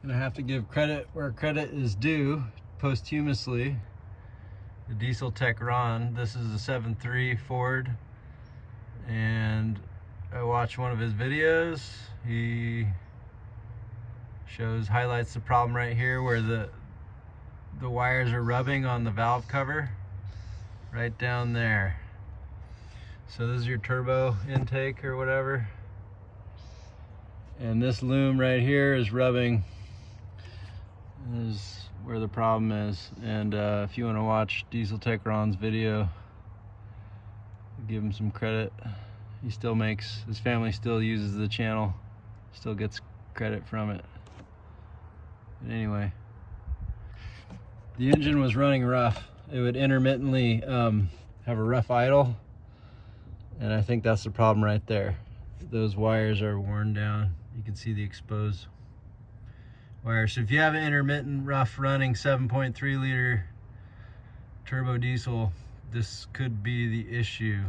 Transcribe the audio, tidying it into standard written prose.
And I have to give credit where credit is due posthumously. The DieselTechRon. This is a 7.3 Ford, and I watched one of his videos. He highlights the problem right here where the wires are rubbing on the valve cover, right down there. So this is your turbo intake or whatever, and this loom right here is rubbing. This is where the problem is. And if you want to watch DieselTechRon's video, give him some credit. He still makes, his family still uses the channel, still gets credit from it. But anyway, the engine was running rough. It would intermittently have a rough idle, and I think that's the problem right there. Those wires are worn down. You can see the exposed wires. So if you have an intermittent rough running 7.3 liter turbo diesel, this could be the issue.